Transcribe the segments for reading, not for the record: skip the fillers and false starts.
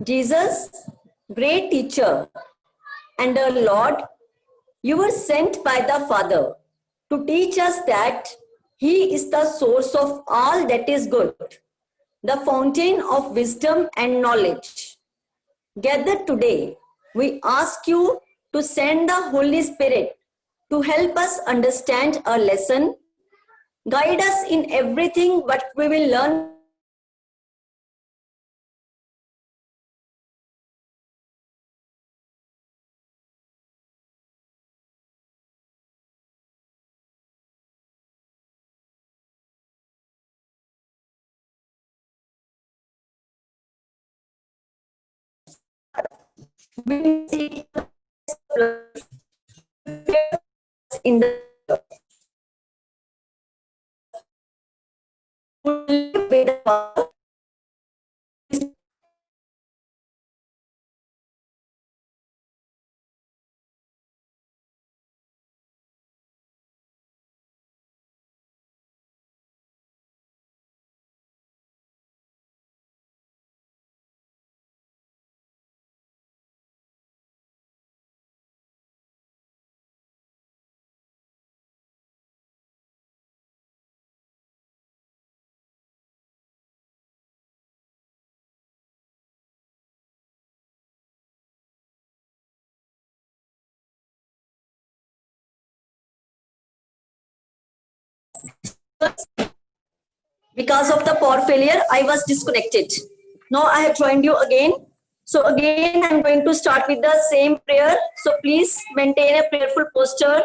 Jesus, great teacher and our Lord, you were sent by the Father to teach us that He is the source of all that is good, the fountain of wisdom and knowledge. Gathered today, we ask you to send the Holy Spirit to help us understand our lesson, guide us in everything what we will learn. In the because of the power failure, I was disconnected. Now I have joined you again. So again, I'm going to start with the same prayer. So please maintain a prayerful posture.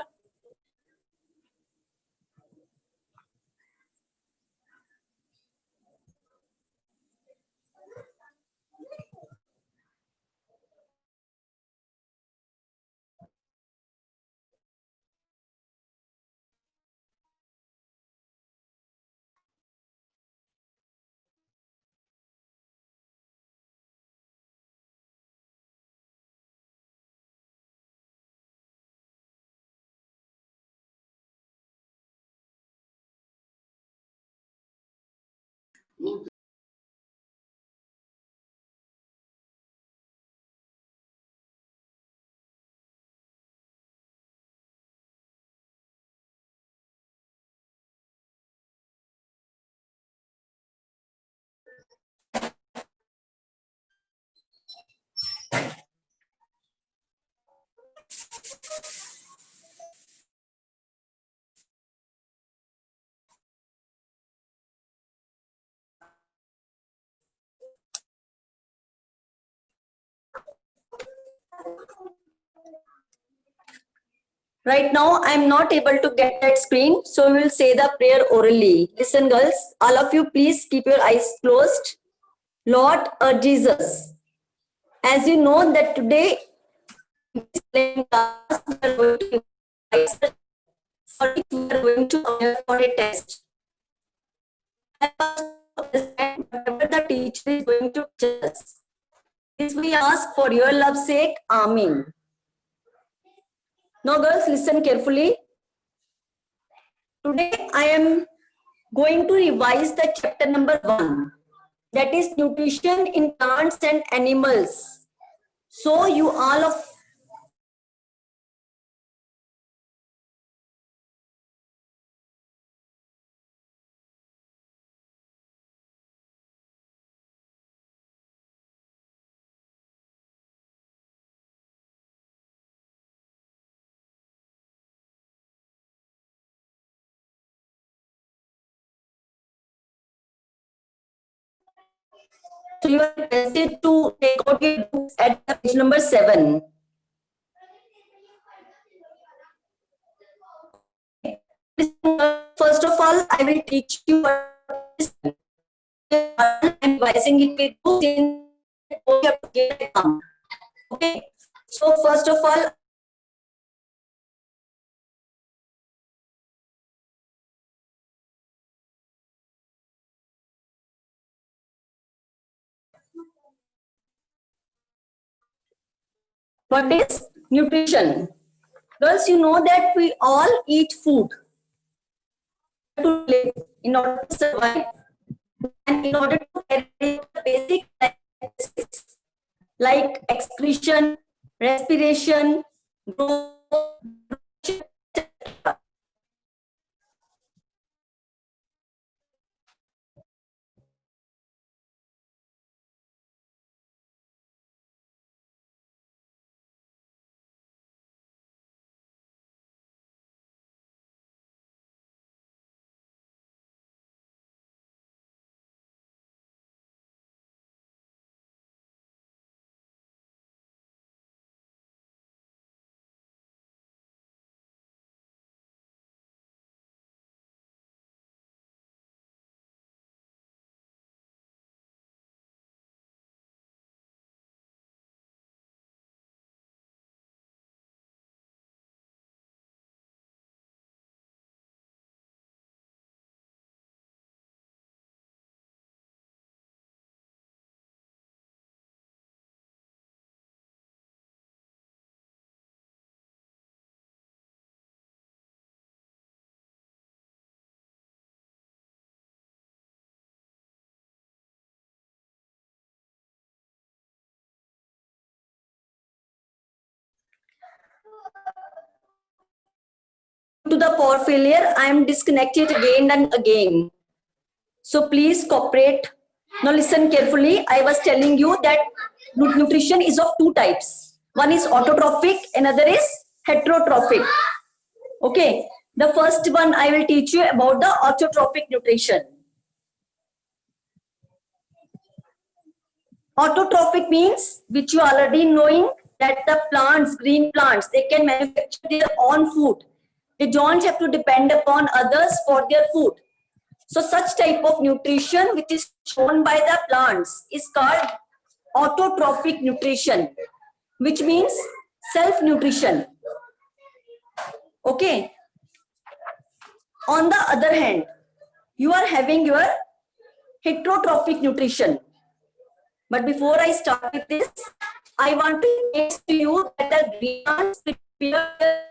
Right now, I'm not able to get that screen, so we will say the prayer orally. Listen, girls, all of you, please keep your eyes closed. Lord Jesus, as you know that today we are going to appear for a test. Help us to understand whatever the teacher is going to teach us. This we ask for your love's sake. Amen. Now, girls, listen carefully. Today, I am going to revise the chapter number 1, that is nutrition in plants and animals. So, you all of so you are requested to take out your books at page number 7. First of all, I will teach you what is I'm advising it with books in okay. So first of all, what is nutrition? Girls, you know that we all eat food to live, in order to survive, and in order to carry the basic necessities. like excretion, respiration, growth. To the power failure, I am disconnected again and again. So please cooperate. Now listen carefully. I was telling you that nutrition is of two types. One is autotrophic, another is heterotrophic. Okay. The first one I will teach you about the autotrophic nutrition. Autotrophic means, which you already knowing, that the plants, green plants, they can manufacture their own food. They don't have to depend upon others for their food. So such type of nutrition which is shown by the plants is called autotrophic nutrition, which means self-nutrition. Okay. On the other hand, you are having your heterotrophic nutrition. But before I start with this, I want to explain to you that the green plants prepare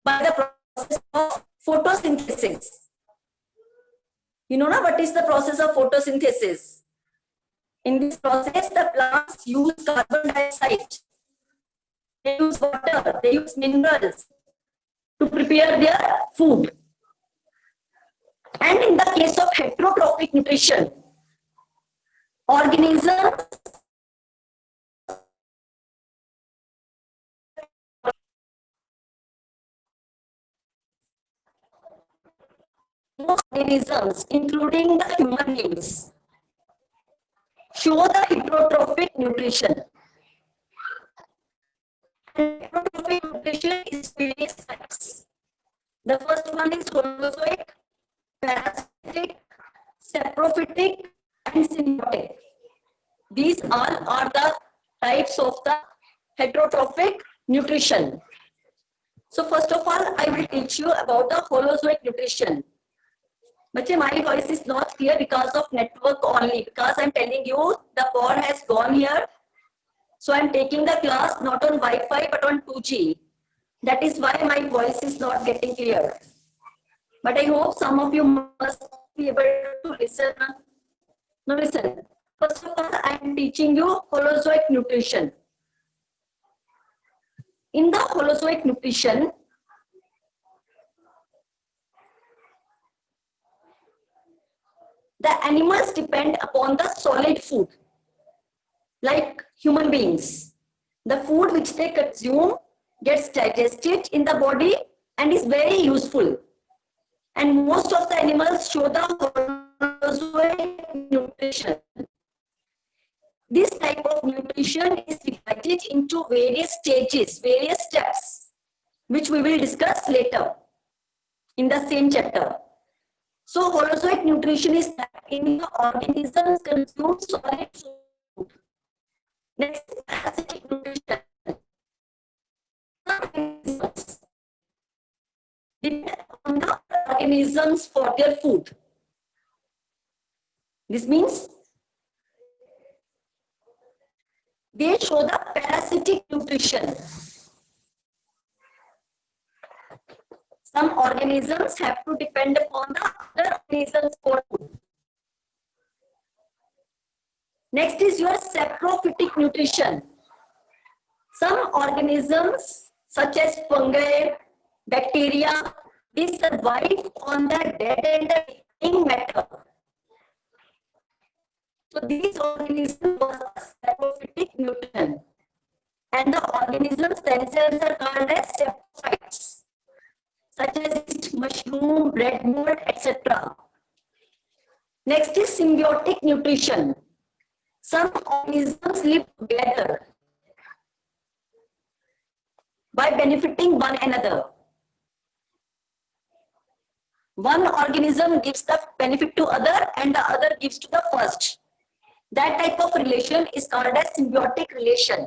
by the process of photosynthesis. You know now what is the process of photosynthesis? In this process, the plants use carbon dioxide, they use water, they use minerals to prepare their food. And in the case of heterotrophic nutrition, organisms including the human beings show the heterotrophic nutrition. Heterotrophic nutrition is various types. The first one is holozoic, parasitic, saprophytic, and symbiotic. These all are the types of the heterotrophic nutrition. So first of all, I will teach you about the holozoic nutrition. But my voice is not clear because of network only, because I'm telling you the power has gone here. So I'm taking the class not on Wi-Fi but on 2G. That is why my voice is not getting clear. But I hope some of you must be able to listen. Now listen. First of all, I'm teaching you holozoic nutrition. In the holozoic nutrition, the animals depend upon the solid food, like human beings. The food which they consume gets digested in the body and is very useful. And most of the animals show the holozoic nutrition. This type of nutrition is divided into various stages, various steps, which we will discuss later in the same chapter. So holozoic nutrition is that in the organisms consume solid food. Next is parasitic nutrition. Depend on the organisms for their food. This means they show the parasitic nutrition. Some organisms have to depend upon the other organisms for food. Next is your saprophytic nutrition. Some organisms such as fungi, bacteria, they survive on the dead and the decaying matter. So these organisms are saprophytic nutrition, and the organisms themselves are called as saprophytes, such as yeast, mushroom, bread mold, etc. Next is symbiotic nutrition. Some organisms live together by benefiting one another. One organism gives the benefit to other and the other gives to the first. That type of relation is called as symbiotic relation.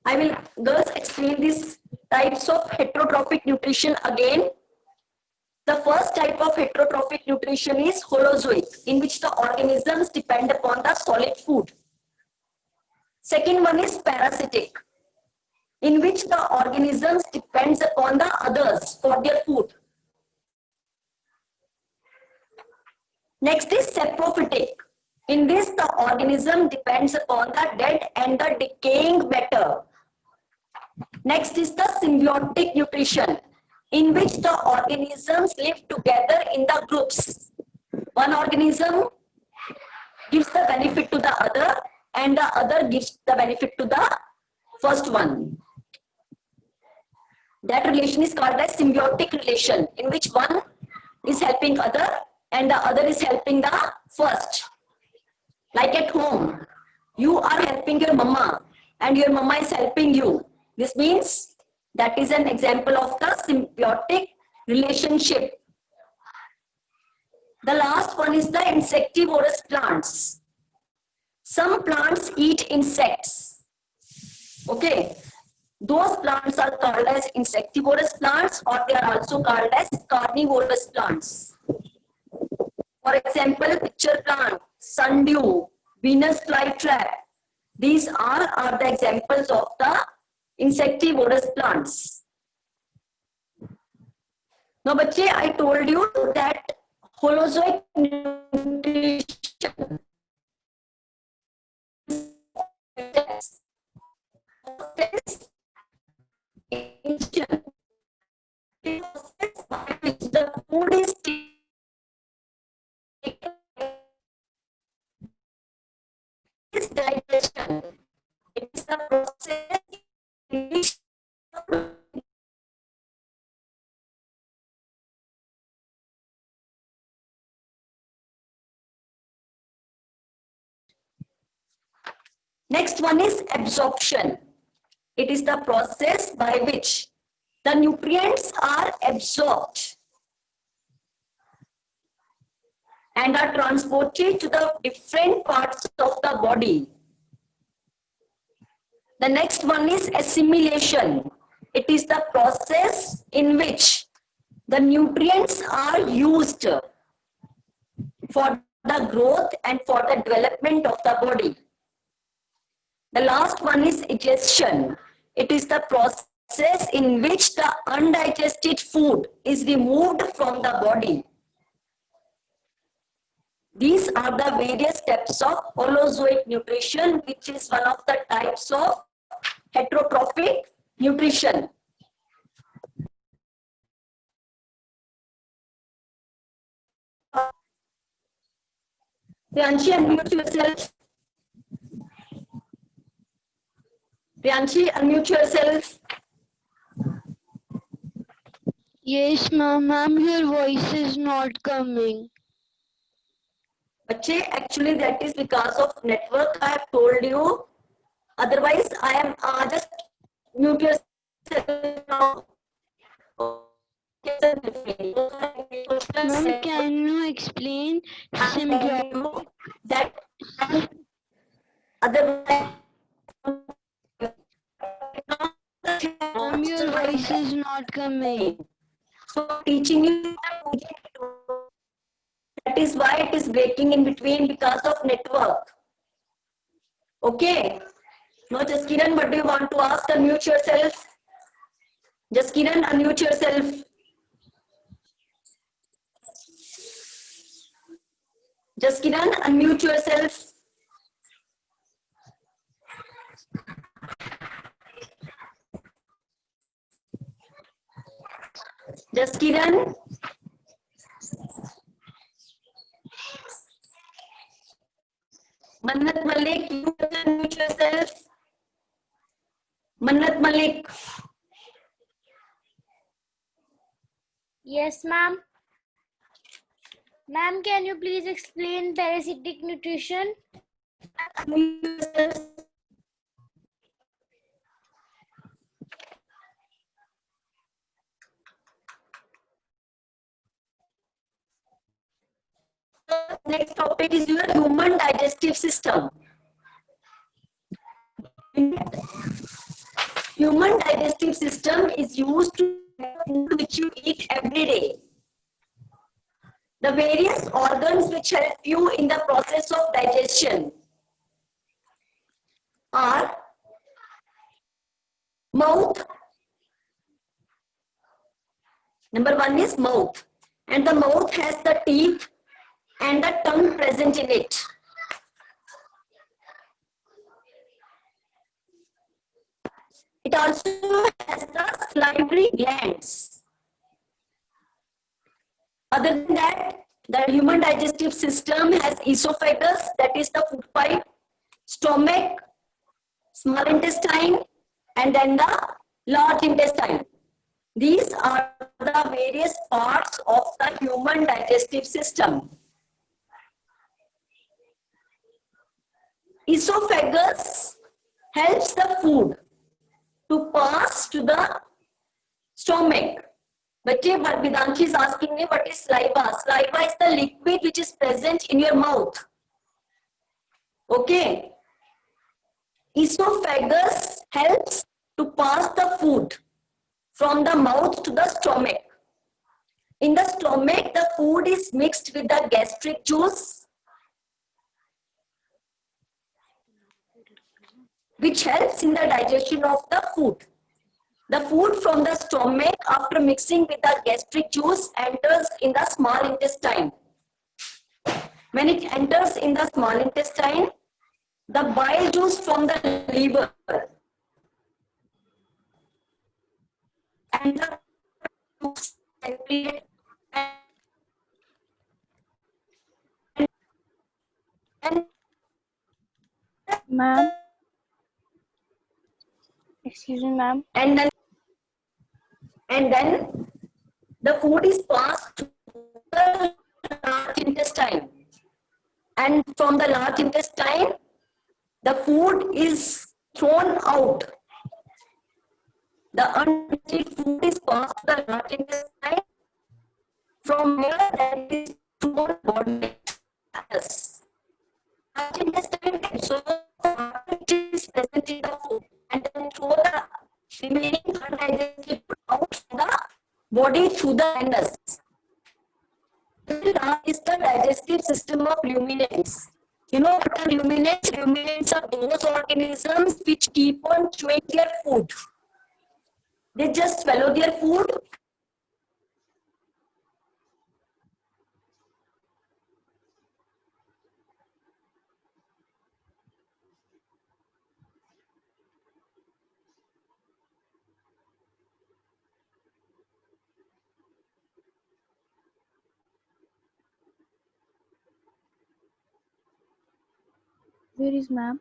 I will girls explain these types of heterotrophic nutrition again. The first type of heterotrophic nutrition is holozoic, in which the organisms depend upon the solid food. Second one is parasitic, in which the organisms depends upon the others for their food. Next is saprophytic. In this, the organism depends upon the dead and the decaying matter. Next is the symbiotic nutrition, in which the organisms live together in the groups. One organism gives the benefit to the other and the other gives the benefit to the first one. That relation is called as symbiotic relation, in which one is helping other and the other is helping the first. Like at home, you are helping your mama and your mama is helping you. This means that is an example of the symbiotic relationship. The last one is the insectivorous plants. Some plants eat insects. Okay. Those plants are called as insectivorous plants, or they are also called as carnivorous plants. For example, pitcher plant, sundew, Venus flytrap. These are the examples of the insectivorous plants. Now, bache, I told you that holozoic nutrition the food is digestion. It is the process in which next one is absorption. It is the process by which the nutrients are absorbed and are transported to the different parts of the body. The next one is assimilation. It is the process in which the nutrients are used for the growth and for the development of the body. The last one is digestion. It is the process in which the undigested food is removed from the body. These are the various steps of holozoic nutrition, which is one of the types of heterotrophic nutrition. Priyanshi, unmute yourself. Priyanshi, unmute yourself. Yes, ma'am, your voice is not coming. Actually, that is because of network. I have told you. Otherwise, I am just mute yourself now. Ma'am, can you explain symbiotic? That otherwise, Ma'am, your voice is not coming. so teaching you, that is why it is breaking in between because of network. Okay. No, Jaskiran, what do you want to ask? Unmute yourself. Jaskiran, unmute yourself. Jaskiran, unmute yourself. Jaskiran. Mannat Malik, you unmute yourself. Mannat Malik. Yes, ma'am. Ma'am, can you please explain parasitic nutrition? Unmute yourself. Next topic is your human digestive system. Human digestive system is used to food which you eat every day. The various organs which help you in the process of digestion are mouth. Number one is mouth. And the mouth has the teeth and the tongue present in it. It also has the salivary glands. Other than that, the human digestive system has esophagus, that is the food pipe, stomach, small intestine, and then the large intestine. These are the various parts of the human digestive system. Esophagus helps the food to pass to the stomach. But Vedanshi is asking me what is saliva. Saliva is the liquid which is present in your mouth. Okay. Esophagus helps to pass the food from the mouth to the stomach. In the stomach, the food is mixed with the gastric juice, which helps in the digestion of the food. The food from the stomach, after mixing with the gastric juice, enters in the small intestine. When it enters in the small intestine, the bile juice from the liver and the and Ma'am. Excuse me, ma'am. and then the food is passed to the large intestine, and from the large intestine the food is thrown out. The undigested food is passed to the large intestine, from where that is thrown body. Large intestine absorbs which is present in the food and then throw the remaining undigested food out from the body through the anus. That is the digestive system of ruminants. You know what are ruminants? Ruminants are those organisms which keep on chewing their food. They just swallow their food. Where is ma'am?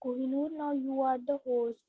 Kohinoor, now you are the host.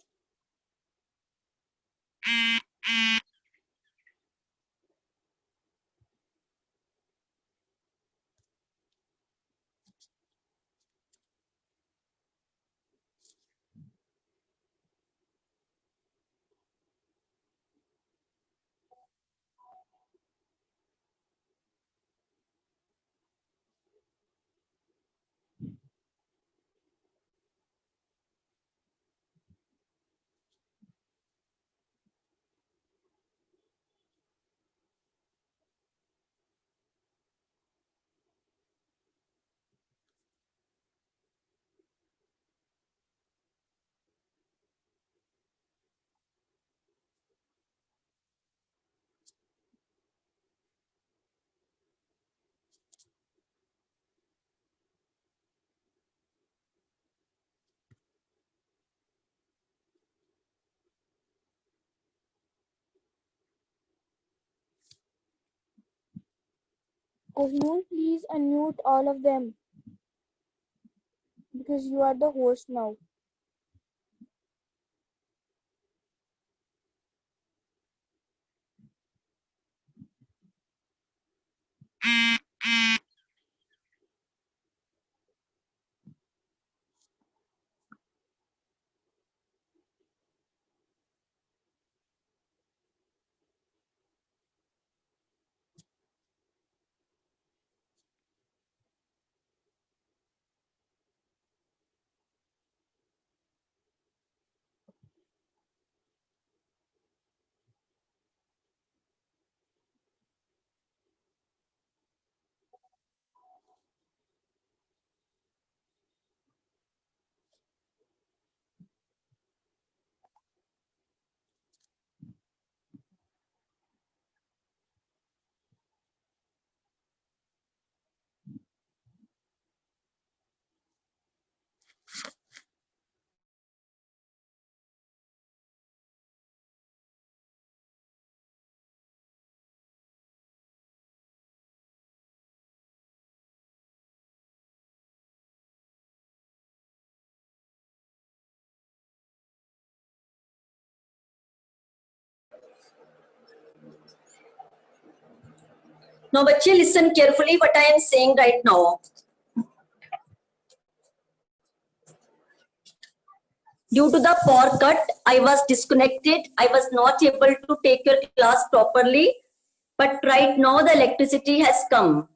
Kohinoor, please unmute all of them because you are the host now. Now, बच्चे, listen carefully what I am saying right now. Due to the power cut, I was disconnected. I was not able to take your class properly. But right now the electricity has come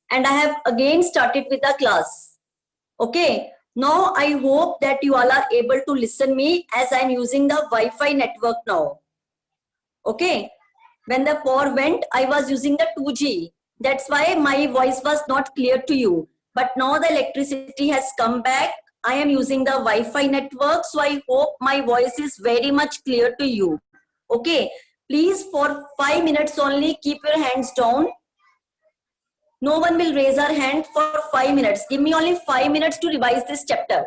and I have again started with the class. Okay. Now I hope that you all are able to listen me as I am using the Wi-Fi network now. Okay. When the power went, I was using the 2G. That's why my voice was not clear to you. But now the electricity has come back. I am using the Wi-Fi network. So I hope my voice is very much clear to you. Okay. Please, for 5 minutes only, keep your hands down. No one will raise our hand for 5 minutes. Give me only 5 minutes to revise this chapter.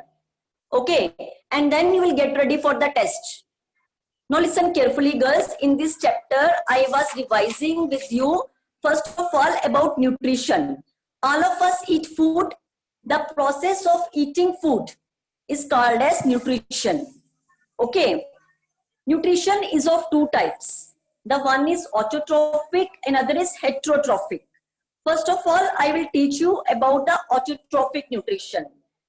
Okay. And then you will get ready for the test. Now listen carefully, girls. In this chapter, I was revising with you, first of all, about nutrition. All of us eat food. The process of eating food is called as nutrition. Okay. Nutrition is of two types. The one is autotrophic, another is heterotrophic. First of all, I will teach you about the autotrophic nutrition.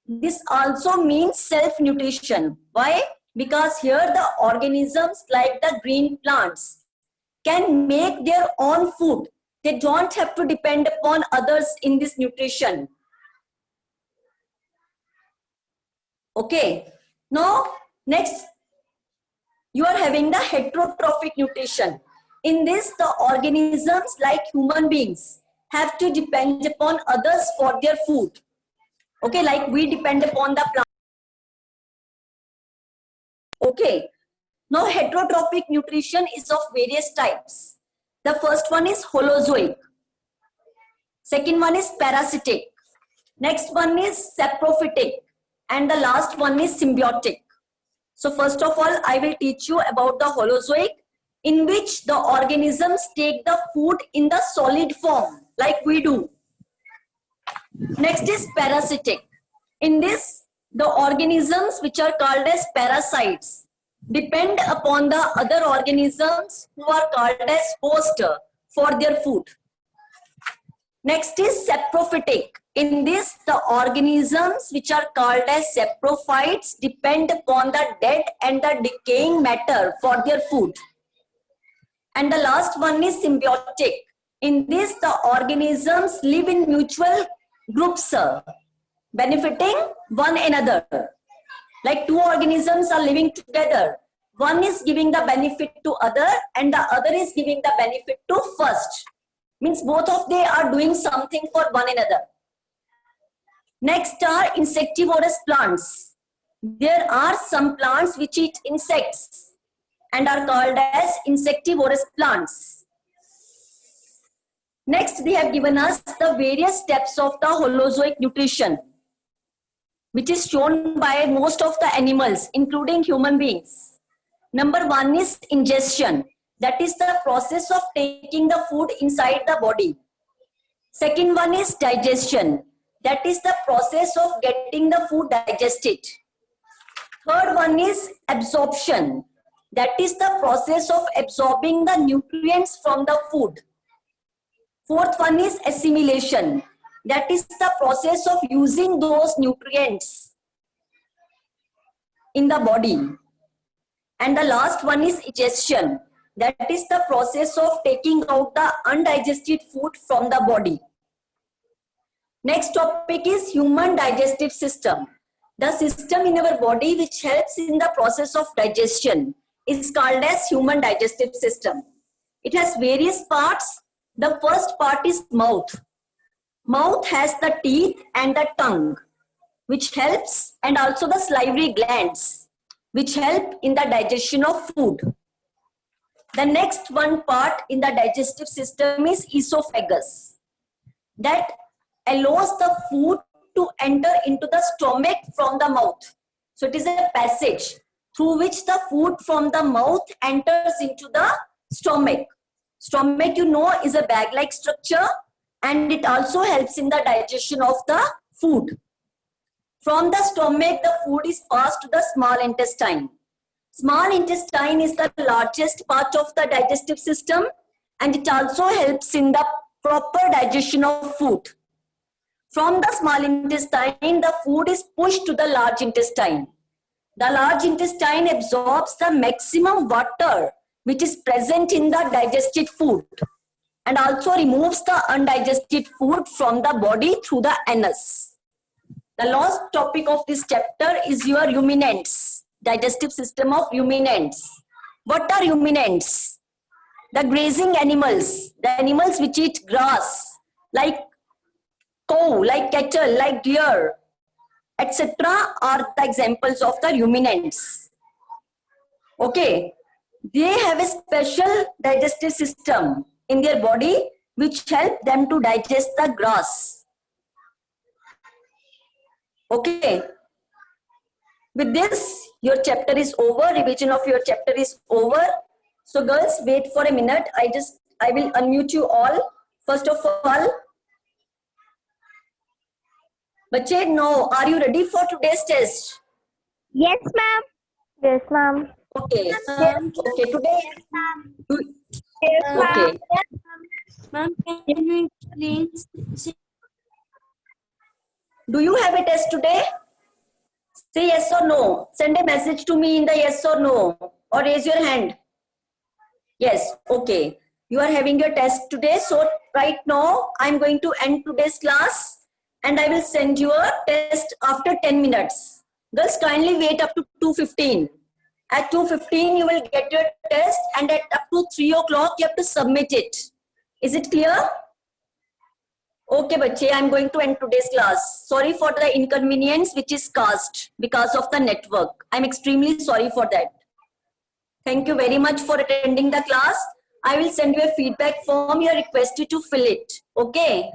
This also means self-nutrition. Why? Because here the organisms like the green plants can make their own food. They don't have to depend upon others in this nutrition. Okay. Now, next, you are having the heterotrophic nutrition. In this, the organisms like human beings have to depend upon others for their food. Okay, like we depend upon the plant. Okay. Now, heterotrophic nutrition is of various types. The first one is holozoic. Second one is parasitic. Next one is saprophytic. And the last one is symbiotic. So first of all, I will teach you about the holozoic, in which the organisms take the food in the solid form, like we do. Next is parasitic. In this, The organisms which are called as parasites depend upon the other organisms who are called as host for their food. Next is saprophytic. In this, the organisms which are called as saprophytes depend upon the dead and the decaying matter for their food. And the last one is symbiotic. In this, the organisms live in mutual groups, benefiting one another. Like two organisms are living together. One is giving the benefit to other and the other is giving the benefit to first. Means both of they are doing something for one another. Next are insectivorous plants. There are some plants which eat insects and are called as insectivorous plants. Next, they have given us the various steps of the Holozoic nutrition, which is shown by most of the animals, including human beings. Number one is ingestion. That is the process of taking the food inside the body. Second one is digestion. That is the process of getting the food digested. Third one is absorption. That is the process of absorbing the nutrients from the food. Fourth one is assimilation. That is the process of using those nutrients in the body. And the last one is digestion. That is the process of taking out the undigested food from the body. Next topic is human digestive system. The system in our body which helps in the process of digestion is called as human digestive system. It has various parts. The first part is mouth. Mouth has the teeth and the tongue, which helps, and also the salivary glands, which help in the digestion of food. The next one part in the digestive system is esophagus. That allows the food to enter into the stomach from the mouth. So it is a passage through which the food from the mouth enters into the stomach. Stomach, you know, is a bag-like structure and it also helps in the digestion of the food. From the stomach, the food is passed to the small intestine. Small intestine is the largest part of the digestive system and it also helps in the proper digestion of food. From the small intestine, the food is pushed to the large intestine. The large intestine absorbs the maximum water which is present in the digested food and also removes the undigested food from the body through the anus. The last topic of this chapter is your ruminants, digestive system of ruminants. What are ruminants? The grazing animals, the animals which eat grass, like cow, like cattle, like deer, etc. are the examples of the ruminants. Okay. They have a special digestive system in their body which help them to digest the grass. Okay. With this, your chapter is over. Revision of your chapter is over. So girls, wait for a minute. I will unmute you all. First of all, Bache, no, are you ready for today's test? Yes, ma'am. Yes, ma'am. Okay. Okay, today. Yes, Okay. Ma'am, can you please? Do you have a test today? Say yes or no. Send a message to me in the yes or no. Or raise your hand. Yes. Okay. You are having your test today. So right now, I'm going to end today's class. And I will send you a test after 10 minutes. Girls, kindly wait up to 2:15. At 2:15, you will get your test. And at up to 3 o'clock, you have to submit it. Is it clear? Okay, bache, I'm going to end today's class. Sorry for the inconvenience which is caused because of the network. I'm extremely sorry for that. Thank you very much for attending the class. I will send you a feedback form. You are requested to fill it. Okay.